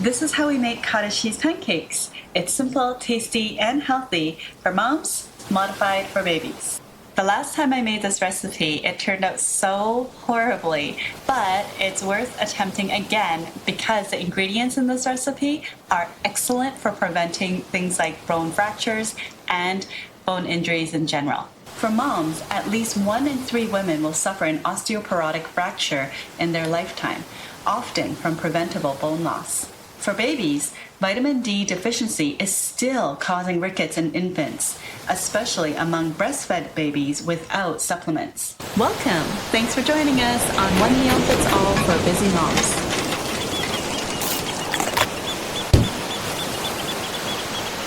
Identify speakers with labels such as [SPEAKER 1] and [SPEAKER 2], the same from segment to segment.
[SPEAKER 1] This is how we make cottage cheese pancakes. It's simple, tasty, and healthy for moms, modified for babies. The last time I made this recipe, it turned out so horribly, but it's worth attempting again because the ingredients in this recipe are excellent for preventing things like bone fractures and bone injuries in general. For moms, at least 1 in 3 women will suffer an osteoporotic fracture in their lifetime, often from preventable bone loss. For babies, vitamin D deficiency is still causing rickets in infants, especially among breastfed babies without supplements. Welcome! Thanks for joining us on One Meal Fits All for Busy Moms.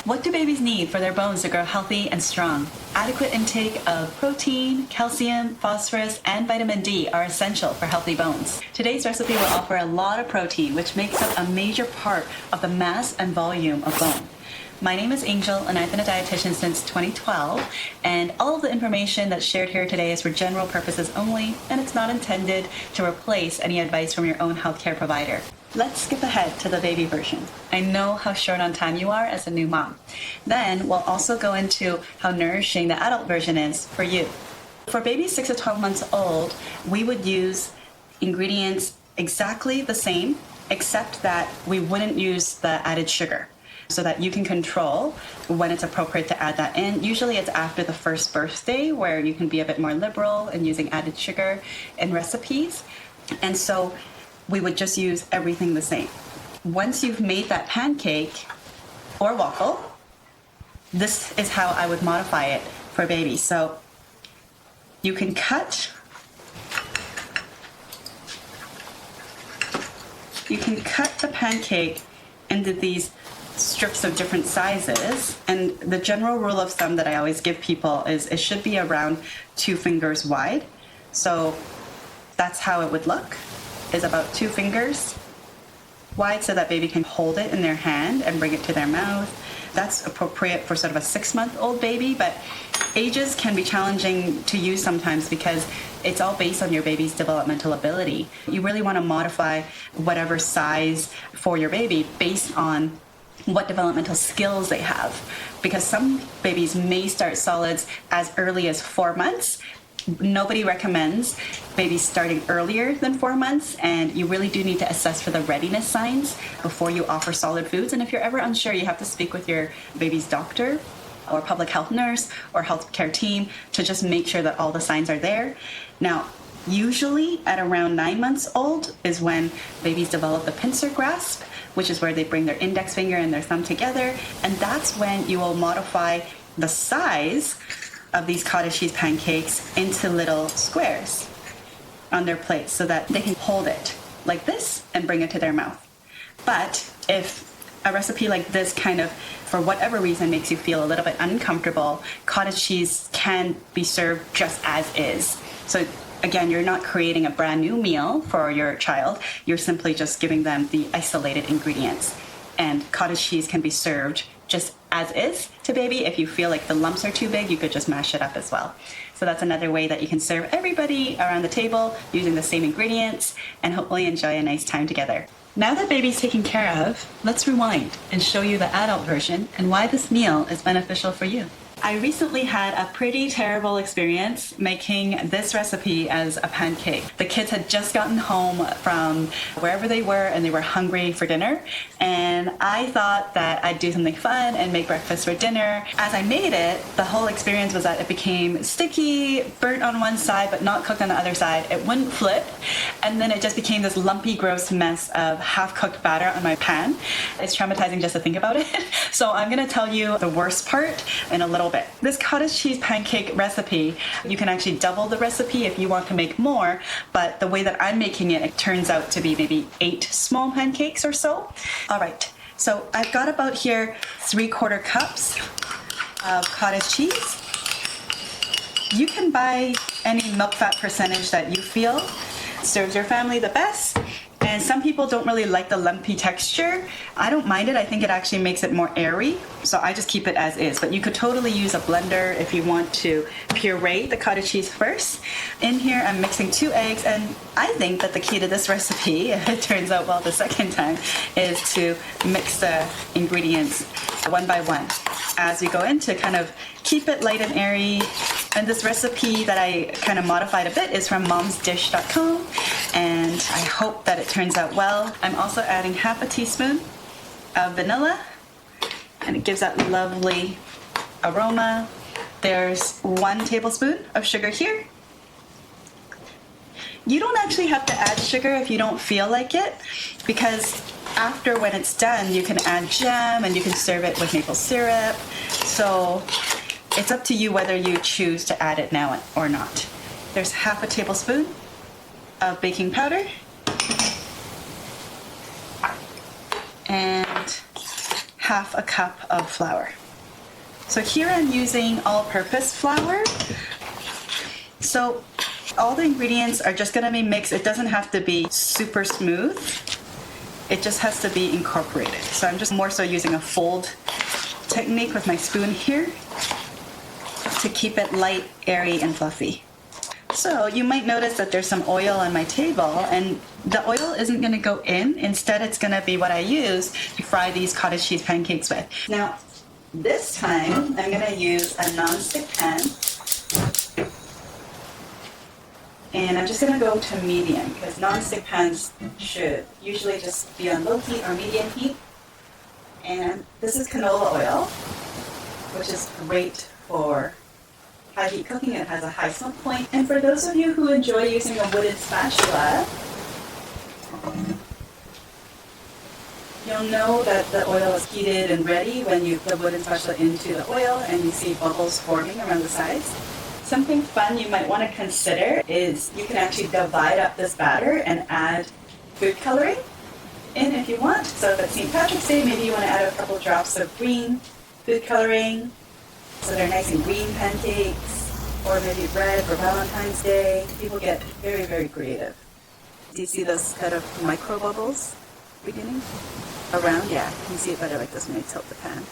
[SPEAKER 1] What do babies need for their bones to grow healthy and strong? Adequate intake of protein, calcium, phosphorus, and vitamin D are essential for healthy bones. Today's recipe will offer a lot of protein, which makes up a major part of the mass and volume of bone. My name is Angel, and I've been a dietitian since 2012, and all of the information that's shared here today is for general purposes only, and it's not intended to replace any advice from your own healthcare provider. Let's skip ahead to the baby version. I know how short on time you are as a new mom. Then we'll also go into how nourishing the adult version is for you. For babies 6 to 12 months old, we would use ingredients exactly the same, except that we wouldn't use the added sugar, so that you can control when it's appropriate to add that in. Usually it's after the first birthday where you can be a bit more liberal in using added sugar in recipes. And so we would just use everything the same. Once you've made that pancake or waffle, this is how I would modify it for babies. So you can cut the pancake into these strips of different sizes, and the general rule of thumb that I always give people is it should be around 2 fingers wide. So that's how it would look, is about 2 fingers wide, so that baby can hold it in their hand and bring it to their mouth. That's appropriate for sort of a 6-month-old baby, but ages can be challenging to use sometimes because it's all based on your baby's developmental ability. You really want to modify whatever size for your baby based on what developmental skills they have, because some babies may start solids as early as 4 months. Nobody recommends babies starting earlier than 4 months, and you really do need to assess for the readiness signs before you offer solid foods. And if you're ever unsure, you have to speak with your baby's doctor or public health nurse or healthcare team to just make sure that all the signs are there. Now, usually at around 9 months old is when babies develop the pincer grasp, which is where they bring their index finger and their thumb together, and that's when you will modify the size of these cottage cheese pancakes into little squares on their plate so that they can hold it like this and bring it to their mouth. But if a recipe like this kind of, for whatever reason, makes you feel a little bit uncomfortable, cottage cheese can be served just as is. So again, you're not creating a brand new meal for your child, you're simply just giving them the isolated ingredients. And cottage cheese can be served just as is to baby. If you feel like the lumps are too big, you could just mash it up as well. So that's another way that you can serve everybody around the table using the same ingredients and hopefully enjoy a nice time together. Now that baby's taken care of, let's rewind and show you the adult version and why this meal is beneficial for you. I recently had a pretty terrible experience making this recipe as a pancake. The kids had just gotten home from wherever they were and they were hungry for dinner, and I thought that I'd do something fun and make breakfast for dinner. As I made it, the whole experience was that it became sticky, burnt on one side but not cooked on the other side. It wouldn't flip, and then it just became this lumpy, gross mess of half-cooked batter on my pan. It's traumatizing just to think about it. So I'm going to tell you the worst part in a little bit. This cottage cheese pancake recipe, you can actually double the recipe if you want to make more, but the way that I'm making it, it turns out to be maybe 8 small pancakes or so. All right, so I've got about here 3/4 cups of cottage cheese. You can buy any milk fat percentage that you feel serves your family the best. And some people don't really like the lumpy texture. I don't mind it. I think it actually makes it more airy. So I just keep it as is. But you could totally use a blender if you want to puree the cottage cheese first. In here, I'm mixing 2 eggs. And I think that the key to this recipe, if it turns out well the second time, is to mix the ingredients one by one as we go in to kind of keep it light and airy. And this recipe that I kind of modified a bit is from momsdish.com, and I hope that it turns out well. I'm also adding half a teaspoon of vanilla, and it gives that lovely aroma. There's 1 tablespoon of sugar here. You don't actually have to add sugar if you don't feel like it, because after, when it's done, you can add jam and you can serve it with maple syrup. So it's up to you whether you choose to add it now or not. There's half a tablespoon of baking powder and half a cup of flour. So here I'm using all-purpose flour. So all the ingredients are just gonna be mixed. It doesn't have to be super smooth. It just has to be incorporated. So I'm just more so using a fold technique with my spoon here to keep it light, airy, and fluffy. So you might notice that there's some oil on my table, and the oil isn't gonna go in. Instead, it's gonna be what I use to fry these cottage cheese pancakes with. Now, this time, I'm gonna use a non-stick pan. And I'm just gonna go to medium, because non-stick pans should usually just be on low heat or medium heat. And this is canola oil, which is great for high heat cooking. It has a high smoke point. And for those of you who enjoy using a wooden spatula, you'll know that the oil is heated and ready when you put the wooden spatula into the oil and you see bubbles forming around the sides. Something fun you might want to consider is you can actually divide up this batter and add food coloring in if you want. So if it's St. Patrick's Day, maybe you want to add a couple drops of green food coloring so they're nice and green pancakes, or maybe red for Valentine's Day. People get very, very creative. Do you see those kind of micro bubbles beginning? Around? Yeah, you can see it better like this when you tilt the pan.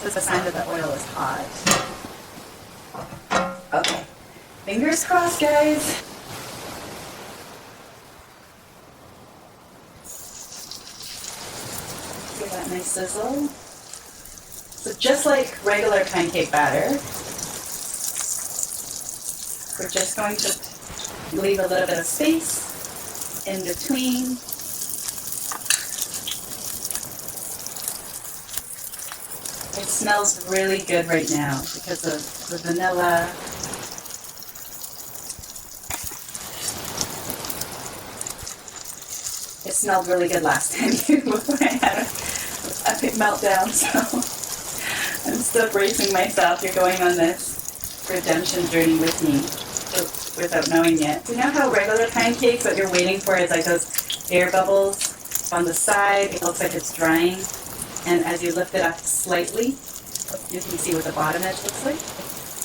[SPEAKER 1] So it's a sign that the oil is hot. Okay, fingers crossed, guys. See that nice sizzle? So just like regular pancake batter, we're just going to leave a little bit of space in between. It smells really good right now because of the vanilla. It smelled really good last time before I had a big meltdown, so I'm still bracing myself. You're going on this redemption journey with me without knowing it. You know how regular pancakes, what you're waiting for is like those air bubbles on the side. It looks like it's drying. And as you lift it up slightly, you can see what the bottom edge looks like.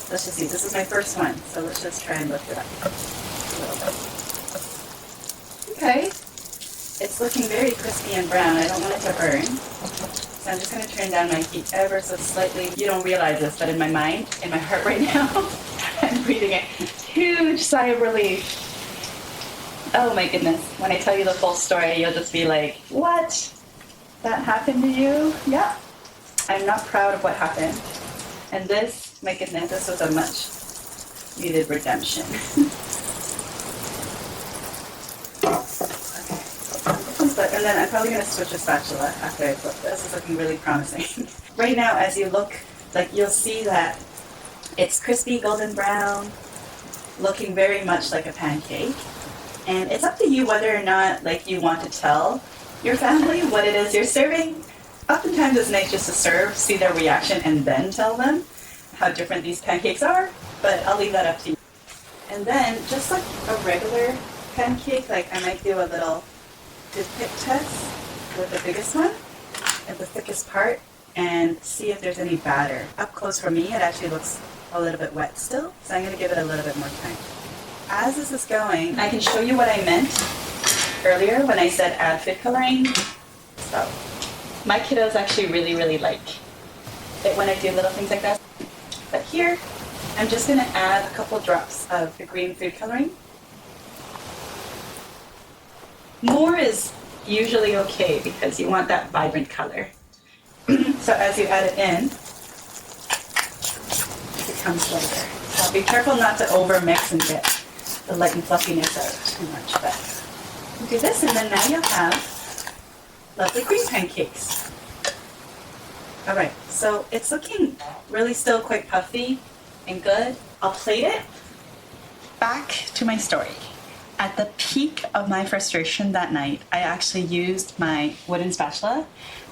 [SPEAKER 1] Let's just see. This is my first one, so let's just try and lift it up a little bit. Okay. It's looking very crispy and brown. I don't want it to burn. So I'm just going to turn down my heat ever so slightly. You don't realize this, but in my mind, in my heart right now, I'm breathing a huge sigh of relief. Oh my goodness. When I tell you the full story, you'll just be like, what? That happened to you? Yeah. I'm not proud of what happened. And this, my goodness, this was a much needed redemption. Okay. And then I'm probably going to switch a spatula after I flip this. It's looking really promising. Right now, as you look, like you'll see that it's crispy golden brown, looking very much like a pancake. And it's up to you whether or not like you want to tell your family what it is you're serving. Oftentimes it's nice just to serve, see their reaction, and then tell them how different these pancakes are, but I'll leave that up to you. And then, just like a regular pancake, like I might do a little toothpick test with the biggest one at the thickest part and see if there's any batter. Up close for me, it actually looks a little bit wet still, so I'm going to give it a little bit more time. As this is going, I can show you what I meant earlier when I said add food coloring. So my kiddos actually really like it when I do little things like that. But here, I'm just gonna add a couple drops of the green food coloring. More is usually okay because you want that vibrant color. So as you add it in, it becomes lighter. So be careful not to over mix and get the light and fluffiness out too much. But you do this, and then now you'll have lovely green pancakes. All right, so it's looking really still quite puffy and good. I'll plate it. Back to my story. At the peak of my frustration that night, I actually used my wooden spatula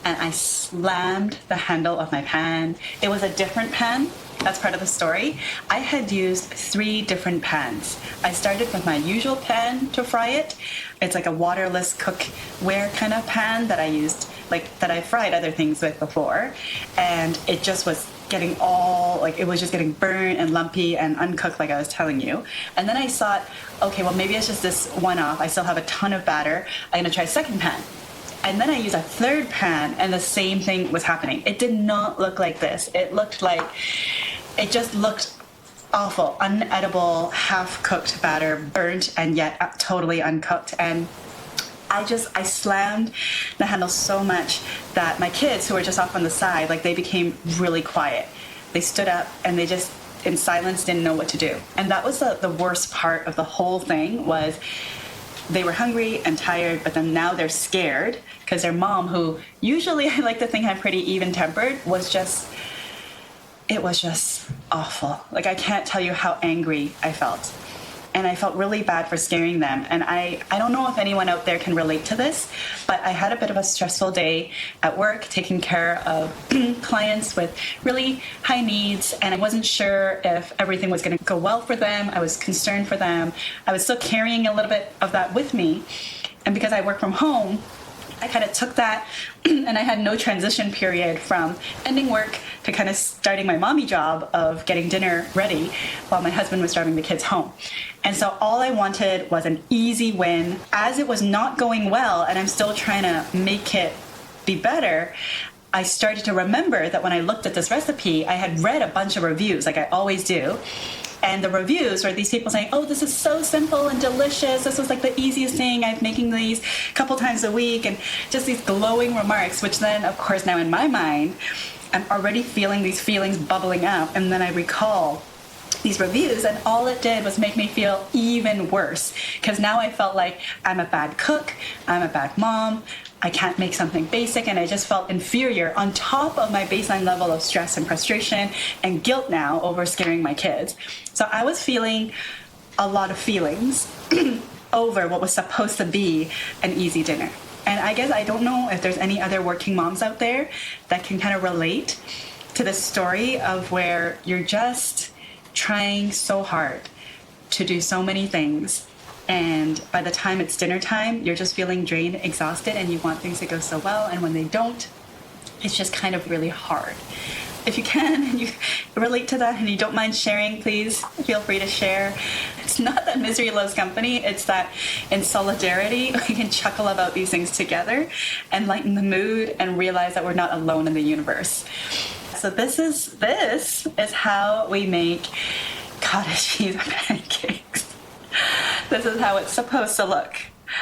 [SPEAKER 1] and I slammed the handle of my pan. It was a different pan. That's part of the story. I had used 3 different pans. I started with my usual pan to fry it. It's like a waterless cookware kind of pan that I used, like that I fried other things with before. And it just was getting it was just getting burnt and lumpy and uncooked like I was telling you. And then I thought, okay, well maybe it's just this one off. I still have a ton of batter. I'm gonna try a second pan. And then I used a 3rd pan and the same thing was happening. It did not look like this. It just looked awful, unedible, half-cooked batter, burnt and yet totally uncooked. And I slammed the handle so much that my kids, who were just off on the side, they became really quiet. They stood up and they just, in silence, didn't know what to do. And that was the worst part of the whole thing was they were hungry and tired, but then now they're scared because their mom, who usually I like to think I'm pretty even-tempered, it was just awful. I can't tell you how angry I felt. And I felt really bad for scaring them. And I don't know if anyone out there can relate to this, but I had a bit of a stressful day at work taking care of clients with really high needs, and I wasn't sure if everything was going to go well for them. I was concerned for them. I was still carrying a little bit of that with me. And because I work from home, I kind of took that and I had no transition period from ending work to kind of starting my mommy job of getting dinner ready while my husband was driving the kids home. And so all I wanted was an easy win. As it was not going well and I'm still trying to make it be better, I started to remember that when I looked at this recipe, I had read a bunch of reviews like I always do. And the reviews were these people saying, oh, this is so simple and delicious. This was the easiest thing. I'm making these a couple times a week, and just these glowing remarks, which then, of course, now in my mind, I'm already feeling these feelings bubbling up. And then I recall these reviews, and all it did was make me feel even worse because now I felt like I'm a bad cook, I'm a bad mom, I can't make something basic, and I just felt inferior on top of my baseline level of stress and frustration and guilt now over scaring my kids. So I was feeling a lot of feelings over what was supposed to be an easy dinner. And I guess I don't know if there's any other working moms out there that can kind of relate to the story of where you're just trying so hard to do so many things, and by the time it's dinner time, you're just feeling drained, exhausted, and you want things to go so well, and when they don't, it's just kind of really hard. If you can, and you relate to that and you don't mind sharing, please feel free to share. It's not that misery loves company, it's that in solidarity, we can chuckle about these things together and lighten the mood and realize that we're not alone in the universe. So this is how we make cottage cheese pancakes. This is how it's supposed to look.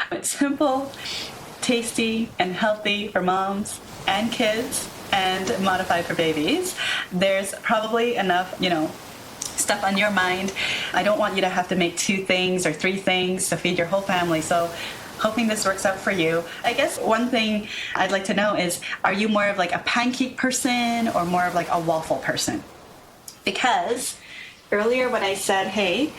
[SPEAKER 1] It's simple, tasty, and healthy for moms and kids, and modified for babies. There's probably enough, stuff on your mind. I don't want you to have to make 2 things or 3 things to feed your whole family. So hoping this works out for you. I guess one thing I'd like to know is, are you more of a pancake person or more of a waffle person? Because earlier when I said, hey,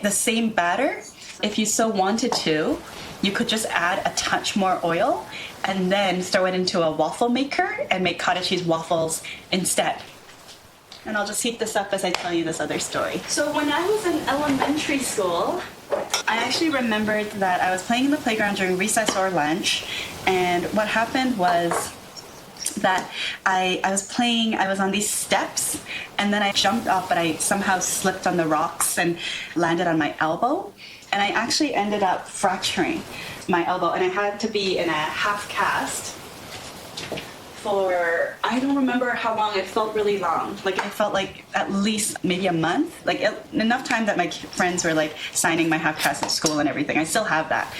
[SPEAKER 1] the same batter, if you so wanted to, you could just add a touch more oil and then throw it into a waffle maker and make cottage cheese waffles instead. And I'll just heat this up as I tell you this other story. So when I was in elementary school, I actually remembered that I was playing in the playground during recess or lunch, and what happened was that I was on these steps, and then I jumped off, but I somehow slipped on the rocks and landed on my elbow, and I actually ended up fracturing my elbow, and I had to be in a half cast for, I don't remember how long. It felt really long. Like it felt like at least maybe a month, like enough time that my friends were like signing my half cast at school and everything. I still have that.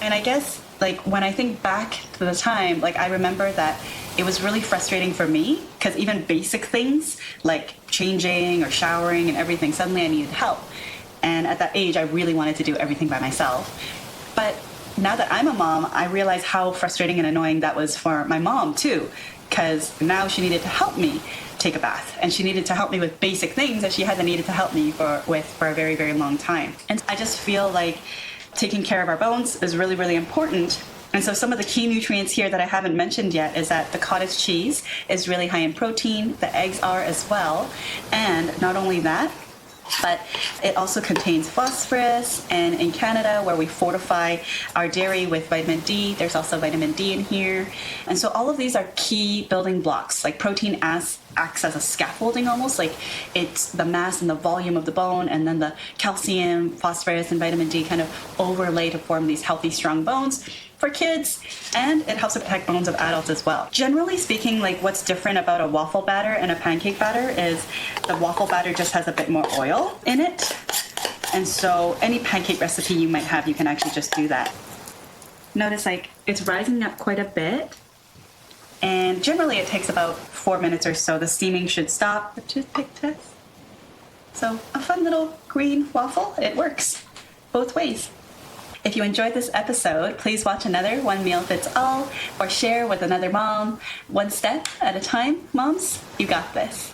[SPEAKER 1] And I guess like when I think back to the time, like I remember that it was really frustrating for me because even basic things like changing or showering and everything, suddenly I needed help. And at that age, I really wanted to do everything by myself. But now that I'm a mom, I realize how frustrating and annoying that was for my mom too, because now she needed to help me take a bath, and she needed to help me with basic things that she hadn't needed to help me with for a very, very long time. And I just feel like taking care of our bones is really, really important. And so some of the key nutrients here that I haven't mentioned yet is that the cottage cheese is really high in protein, the eggs are as well, and not only that, but it also contains phosphorus, and in Canada where we fortify our dairy with vitamin D, there's also vitamin D in here. And so all of these are key building blocks. Like protein acts as a scaffolding almost, like it's the mass and the volume of the bone, and then the calcium, phosphorus, and vitamin D kind of overlay to form these healthy, strong bones for kids, and it helps to protect bones of adults as well. Generally speaking, like what's different about a waffle batter and a pancake batter is the waffle batter just has a bit more oil in it. And so any pancake recipe you might have, you can actually just do that. Notice like it's rising up quite a bit. And generally it takes about 4 minutes or so. The steaming should stop. The toothpick test. So a fun little green waffle. It works both ways. If you enjoyed this episode, please watch another One Meal Fits All or share with another mom. One step at a time, moms. You got this.